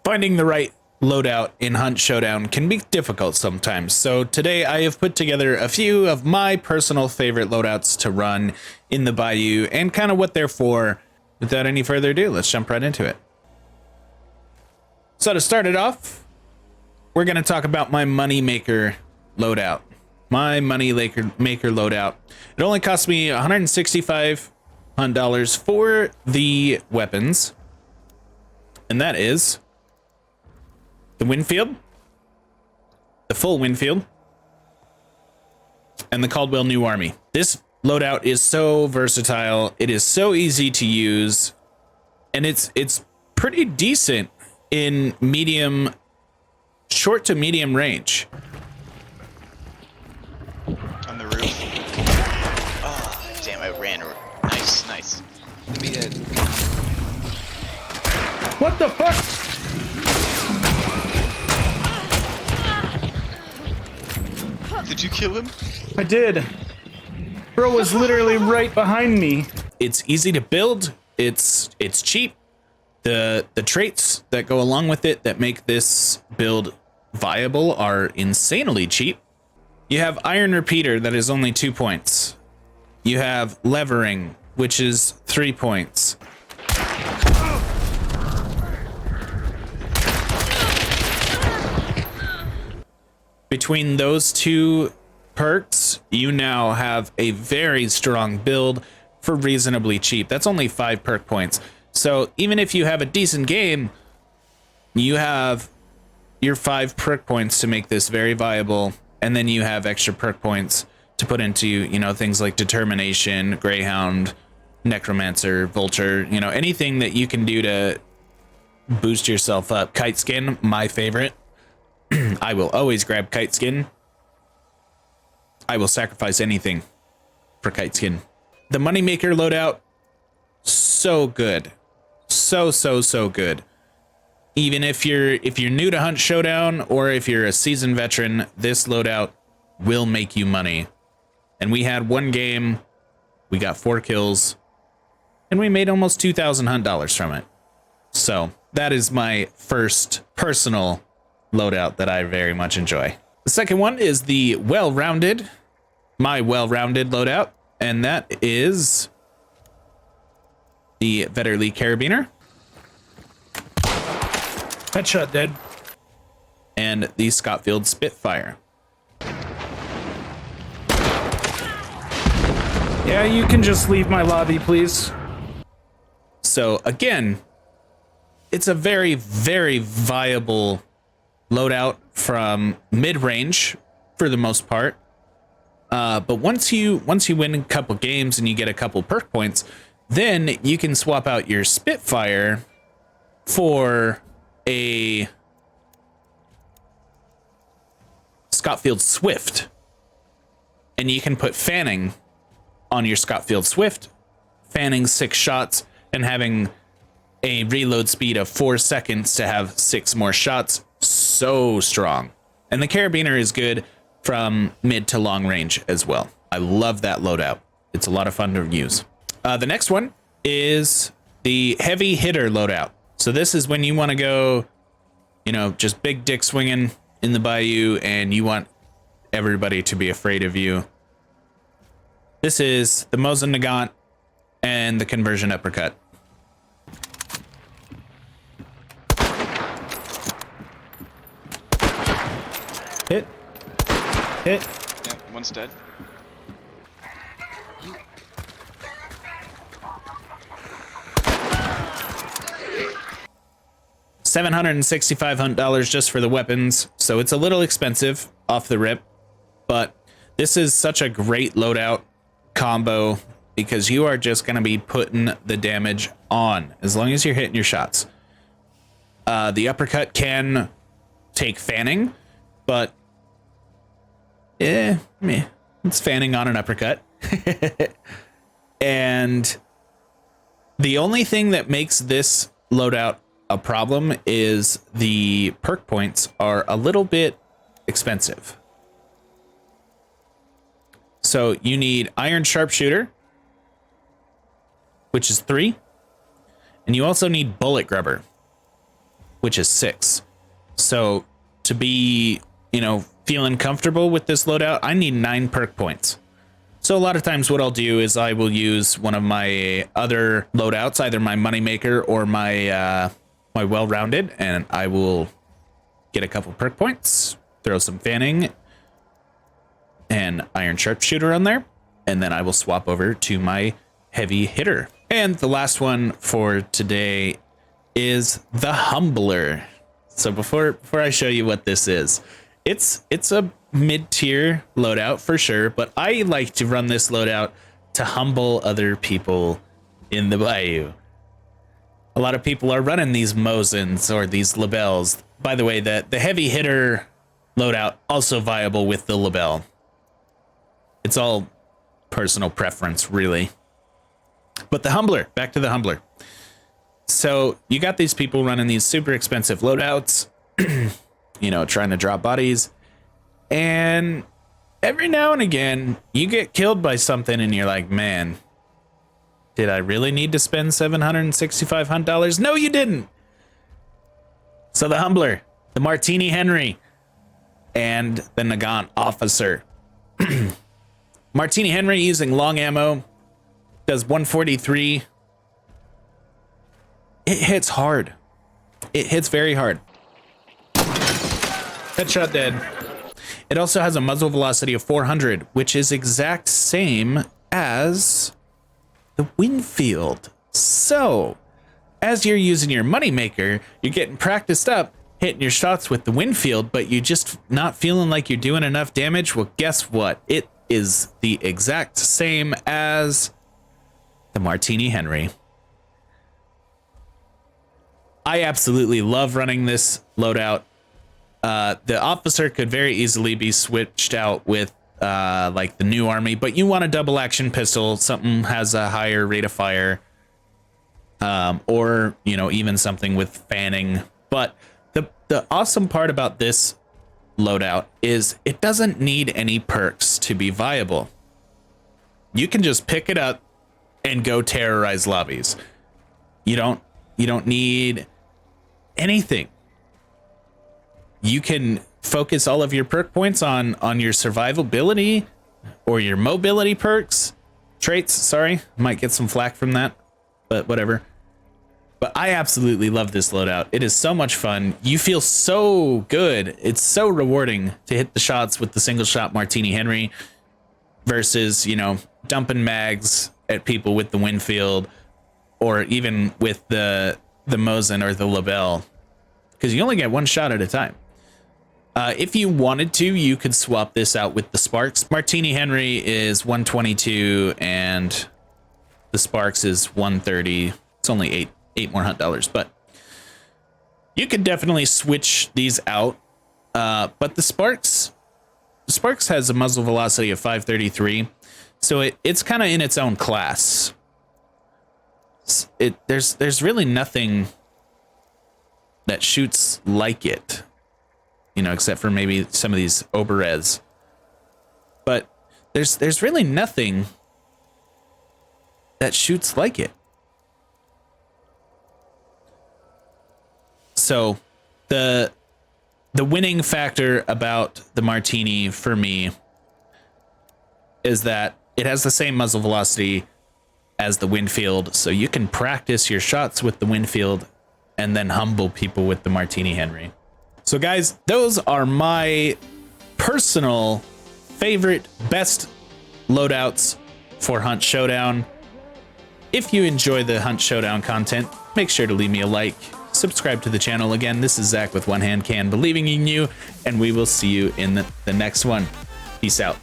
Finding the right loadout in Hunt Showdown can be difficult sometimes, so today I have put together a few of my personal favorite loadouts to run in the Bayou and kind of what they're for. Without any further ado, let's jump right into it. So to start it off, we're going to talk about my money maker loadout. My money maker loadout. It only cost me $165 for the weapons, and that is the Winfield, the full Winfield, and the Caldwell New Army. This loadout is so versatile. It is so easy to use, and it's pretty decent in short to medium range. On the roof. Oh, damn, I ran. Nice. Be dead. What the fuck? Did you kill him? I did. Bro was literally right behind me. It's easy to build. It's cheap. The traits that go along with it that make this build viable are insanely cheap. You have Iron Repeater, that is only 2 points. You have Levering, which is 3 points. Between those two perks, you now have a very strong build for reasonably cheap. That's only 5 perk points. So even if you have a decent game, you have your 5 perk points to make this very viable. And then you have extra perk points to put into, things like Determination, Greyhound, Necromancer, Vulture, anything that you can do to boost yourself up. Kite Skin, my favorite. I will always grab Kite Skin. I will sacrifice anything for Kite Skin. The Moneymaker loadout, so good. So good. Even if you're new to Hunt Showdown or if you're a seasoned veteran, this loadout will make you money. And we had one game, we got 4 kills, and we made almost $2,000 from it. So that is my first personal loadout that I very much enjoy. The second one is my well-rounded loadout, and that is the Vetterli Carabiner. Headshot dead. And the Scotfield Spitfire. Yeah, you can just leave my lobby, please. So again, it's a very, very viable loadout from mid-range for the most part. But once you win a couple games and you get a couple perk points, then you can swap out your Spitfire for a Scotfield Swift. And you can put fanning on your Scotfield Swift, fanning 6 shots and having a reload speed of 4 seconds to have 6 more shots. So strong. And the Carabiner is good from mid to long range as well. I love that loadout. It's a lot of fun to use. The next one is the Heavy Hitter loadout. So this is when you want to go, just big dick swinging in the Bayou and you want everybody to be afraid of you. This is the Mosin Nagant and the Conversion Uppercut. Hit. Yeah, one's dead. $765 just for the weapons, so it's a little expensive off the rip, but this is such a great loadout combo because you are just going to be putting the damage on as long as you're hitting your shots. The uppercut can take fanning, but it's fanning on an uppercut. And the only thing that makes this loadout a problem is the perk points are a little bit expensive. So you need Iron Sharpshooter, which is 3, and you also need Bullet Grubber. which is 6. So to be, feeling comfortable with this loadout, I need 9 perk points. So a lot of times what I'll do is I will use one of my other loadouts, either my moneymaker or my my well-rounded, and I will get a couple perk points, throw some fanning and iron sharpshooter on there, and then I will swap over to my heavy hitter. And the last one for today is the Humbler. So before I show you what this is, it's a mid-tier loadout for sure, but I like to run this loadout to humble other people in the bayou. A lot of people are running these Mosins or these Labels. By the way, the heavy hitter loadout also viable with the Label. It's all personal preference, really. But the Humbler, back to the Humbler. So you got these people running these super expensive loadouts, trying to drop bodies. And every now and again, you get killed by something and you're like, man, did I really need to spend $765? No, you didn't. So the Humbler, the Martini Henry, and the Nagant Officer. Martini Henry using long ammo, does 143. It hits hard. It hits very hard. Headshot dead. It also has a muzzle velocity of 400, which is exact same as the Winfield. So, as you're using your moneymaker, you're getting practiced up, hitting your shots with the Winfield, but you're just not feeling like you're doing enough damage. Well, guess what? It is the exact same as the Martini Henry. I absolutely love running this loadout. The Officer could very easily be switched out with like the New Army, but you want a double action pistol, something has a higher rate of fire, or even something with fanning. But the awesome part about this loadout is it doesn't need any perks to be viable. You can just pick it up and go terrorize lobbies. You don't need anything. You can focus all of your perk points on your survivability or your mobility traits. Sorry, might get some flack from that, but whatever. But I absolutely love this loadout. It is so much fun. You feel so good. It's so rewarding to hit the shots with the single shot Martini Henry versus, dumping mags at people with the Winfield or even with the Mosin or the Label, because you only get one shot at a time. If you wanted to, you could swap this out with the Sparks. Martini Henry is 122 and the Sparks is 130. It's only eight more hunt dollars, but you could definitely switch these out. But the Sparks has a muzzle velocity of 533, so it's kind of in its own class. There's really nothing that shoots like it, except for maybe some of these Oberez. But there's really nothing that shoots like it. So the winning factor about the Martini for me is that it has the same muzzle velocity as the Winfield, so you can practice your shots with the Winfield and then humble people with the Martini Henry. So guys, those are my personal favorite best loadouts for Hunt Showdown. If you enjoy the Hunt Showdown content, make sure to leave me a like, subscribe to the channel. Again, this is Zach with One Hand Can, believing in you, and we will see you in the next one. Peace out.